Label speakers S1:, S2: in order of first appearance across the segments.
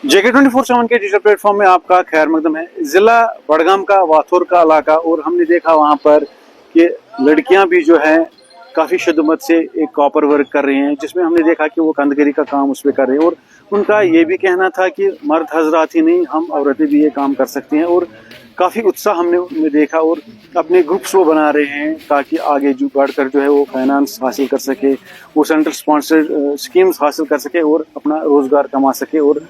S1: JK24/7 के digital platform में आपका खैर मकदम है। ज़िला बड़गाम का वाथुर का इलाका, और हमने देखा वहाँ पर कि लड़कियाँ भी जो हैं काफ़ी शिद्दत से एक कॉपर वर्क कर रही हैं, जिसमें हमने देखा कि वो कंदगरी का काम उस पर कर रहे हैं। और उनका ये भी कहना था कि मर्द हजरात ही नहीं, हम औरतें भी ये काम कर सकती हैं। और काफ़ी उत्साह हमने उनमें देखा, और अपने ग्रुप्स वो बना रहे हैं ताकि आगे जो बढ़कर जो है वो फाइनेंस हासिल कर सके, वो सेंट्रल स्पॉन्सर्ड स्कीम्स हासिल कर सके और अपना रोज़गार कमा सके। और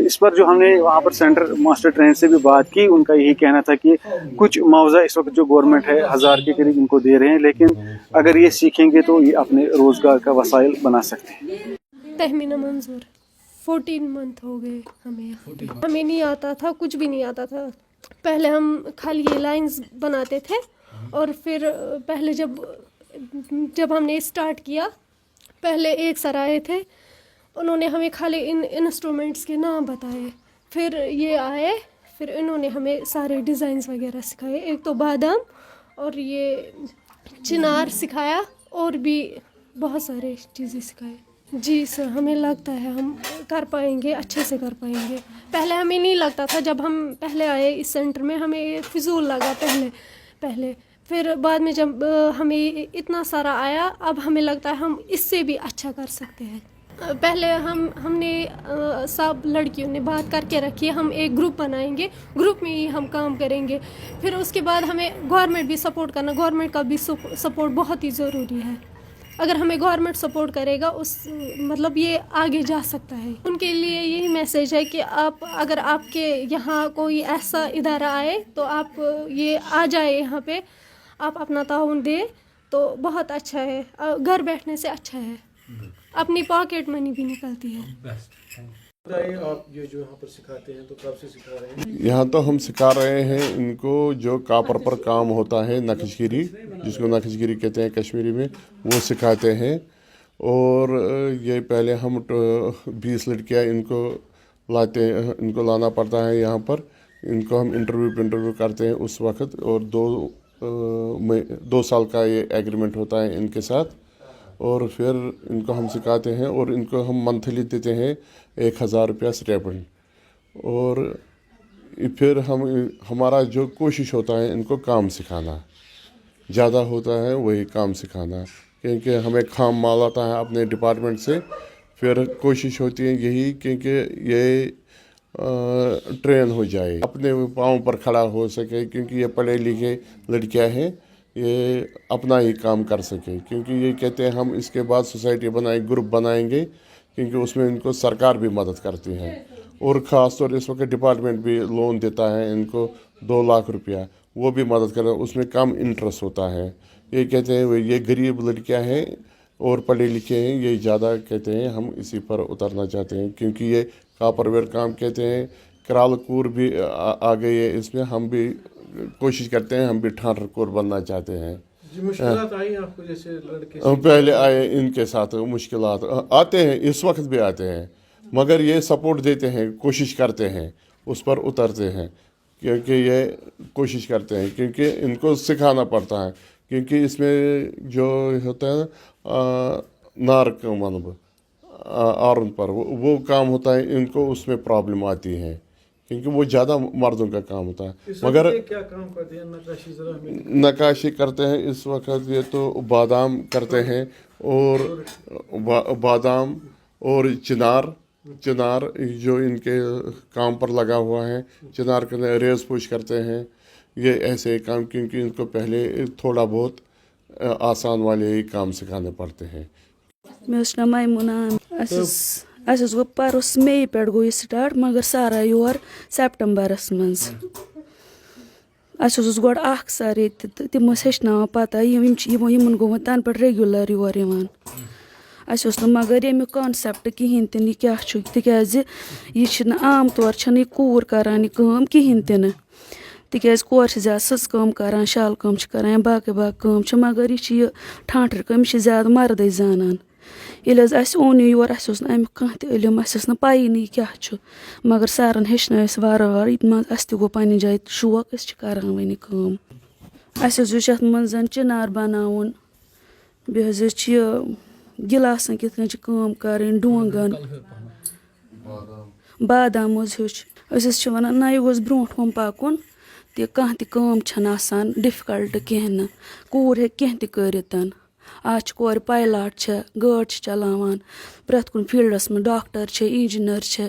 S1: इस पर जो हमने वहाँ पर सेंटर मास्टर ट्रेनर से भी बात की, उनका यही कहना था कि कुछ मुआवजा इस वक्त जो गवर्नमेंट है 1000 के करीब इनको दे रहे हैं, लेकिन अगर ये सीखेंगे तो ये अपने रोज़गार का वसाइल बना सकते हैं।
S2: तहमीना मंजूर 14 मंथ हो गए हमें यहाँ पे। हमें नहीं आता था, कुछ भी नहीं आता था। पहले हम खाली ये लाइंस बनाते थे, और फिर पहले जब हमने स्टार्ट किया, पहले एक सर आए थे, उन्होंने हमें खाली इन इंस्ट्रूमेंट्स के नाम बताए। फिर ये आए, फिर इन्होंने हमें सारे डिज़ाइंस वगैरह सिखाए। एक तो बादाम और ये चिनार सिखाया, और भी बहुत सारे चीज़ें सिखाए। जी सर, हमें लगता है हम कर पाएंगे, अच्छे से कर पाएंगे। पहले हमें नहीं लगता था, जब हम पहले आए इस सेंटर में हमें ये फिजूल लगा पहले। फिर बाद में जब हमें इतना सारा आया, अब हमें लगता है हम इससे भी अच्छा कर सकते हैं। पहले हमने सब लड़कियों ने बात करके रखी, हम एक ग्रुप बनाएंगे, ग्रुप में ही हम काम करेंगे। फिर उसके बाद हमें गवर्नमेंट भी सपोर्ट करना, गवर्नमेंट का भी सपोर्ट बहुत ही ज़रूरी है। अगर हमें गवर्नमेंट सपोर्ट करेगा, मतलब ये आगे जा सकता है। उनके लिए यही मैसेज है कि अगर आपके यहाँ कोई ऐसा इदारा आए तो आप ये आ जाए यहाँ पे, आप अपना ताउन दे तो बहुत अच्छा है। घर बैठने से अच्छा है, अपनी पॉकेट मनी भी निकलती है।
S3: आप ये जो यहाँ पर सिखाते हैं तो कब से सिखा रहे हैं?
S4: यहाँ तो हम सिखा रहे हैं इनको जो कापर पर काम होता है, नक्शगिरी, जिसको नक्शगिरी कहते हैं कश्मीरी में, वो सिखाते हैं। और ये पहले हम 20 लड़कियाँ इनको लाना पड़ता है यहाँ पर। इनको हम इंटरव्यू करते हैं उस वक्त, और 2 साल का ये एग्रीमेंट होता है इनके साथ। और फिर इनको हम सिखाते हैं, और इनको हम मंथली देते हैं 1000 रुपया स्टेपन। और फिर हमारा जो कोशिश होता है इनको काम सिखाना, ज़्यादा होता है वही काम सिखाना, क्योंकि हमें खाम माल आता है अपने डिपार्टमेंट से। फिर कोशिश होती है यही क्योंकि ये ट्रेन हो जाए, अपने पाँव पर खड़ा हो सके, क्योंकि ये पढ़े लिखे लड़कियां हैं, ये अपना ही काम कर सके। क्योंकि ये कहते हैं हम इसके बाद सोसाइटी ग्रुप बनाएंगे, क्योंकि उसमें इनको सरकार भी मदद करती है। और ख़ास तौर इस वक्त डिपार्टमेंट भी लोन देता है इनको 2 लाख रुपया, वो भी मदद कर रहा है, उसमें कम इंटरेस्ट होता है। ये कहते हैं ये गरीब लड़कियां हैं और पढ़े लिखे हैं, ये ज़्यादा कहते हैं हम इसी पर उतरना चाहते हैं, क्योंकि ये कापरवेयर काम कहते हैं। करालकूर भी आ गई है इसमें, हम भी कोशिश करते हैं, हम भी ठाणरकोर बनना चाहते हैं।
S3: मुश्किलात आई आपको जैसे लड़के
S4: पहले आए इनके साथ मुश्किलात आते हैं, इस वक्त भी आते हैं, मगर ये सपोर्ट देते हैं, कोशिश करते हैं, उस पर उतरते हैं, क्योंकि ये कोशिश करते हैं, क्योंकि इनको सिखाना पड़ता है। क्योंकि इसमें जो होता है नार मतलब आर्न पर वो काम होता है, इनको उसमें प्रॉब्लम आती है, क्योंकि वो ज़्यादा मर्दों का काम होता है। मगर
S3: क्या काम करते हैं?
S4: नक्काशी करते हैं इस वक्त, ये तो बादाम करते हैं, और बादाम और चिनार जो इनके काम पर लगा हुआ है, चिनार के रेस पुश करते हैं। ये ऐसे काम, क्योंकि इनको पहले थोड़ा बहुत आसान वाले ही काम सिखाने पड़ते हैं।
S5: मैं नाम मैमुना गो परस मई पे गो ये स्टार्ट, मगर सारा योर सेप्टम्बरस मज गोड सर ये तम हेचन पता गो तन पे रेगुलर योर मगर यमुक कॉन्सेप्ट कहें तन क्या तिज आम तौर कूर करान कहें तन, तिज कोर ज्यादा सज कम करान, शाल कम करान या बाकी कम, मगर यह ठाटर कम ज्यादा मर्द जानान। ये ओन योर अमुक कह इलम, पाई नहीं क्या, मगर सरन हेचन वार गो पन्ने जाए शौक, कर वन कम। मज चिनार बनावन, गिलासन कित कम कर, डोंगन بادام حظ ہیوٚچھ أسۍ حظ چھِ وَنان نہ یہِ گوٚژھ برونٛٹھ کُن پَکُن تہِ کانٛہہ تہِ کٲم چھَنہٕ آسان ڈِفکَلٹ کینٛہہ نہٕ کوٗر ہیٚکہِ کینٛہہ تہِ کٔرِتھ آز چھِ کورِ پایلاٹ چھےٚ گٲڑۍ چھِ چلاوان پرٛٮ۪تھ کُنہِ فیٖلڈَس منٛز ڈاکٹر چھِ اِنجیٖنَر چھِ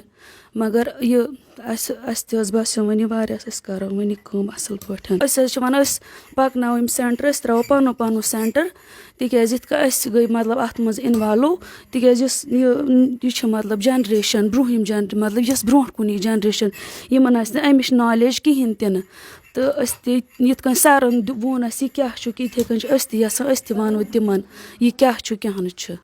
S5: مگر یہِ اَسہِ تہِ حظ باسیو وۄنۍ یہِ واریاہ أسۍ کَرو وۄنۍ یہِ کٲم اَصٕل پٲٹھۍ أسۍ حظ چھِ وَنان أسۍ پَکناوو یِم سٮ۪نٹَر أسۍ ترٛاوو پَنُن پَنُن سٮ۪نٹَر تِکیٛازِ یِتھ کٔنۍ أسۍ گٔے مطلب اَتھ منٛز اِنوالو تِکیٛازِ یُس یہِ چھِ مطلب جَنریشَن برونٛہِم مطلب یۄس برونٛٹھ کُن یی جَنریشَن یِمَن آسہِ نہٕ اَمِچ نالیج کِہیٖنۍ تہِ نہٕ تہٕ أسۍ تہِ یِتھ کٔنۍ سَرَن ووٚن اَسہِ یہِ کیٛاہ چھُ یِتھَے کٔنۍ چھِ أسۍ تہِ یَژھان أسۍ تہِ وَنو تِمَن یہِ کیٛاہ چھُ کیٛاہ نہٕ چھُ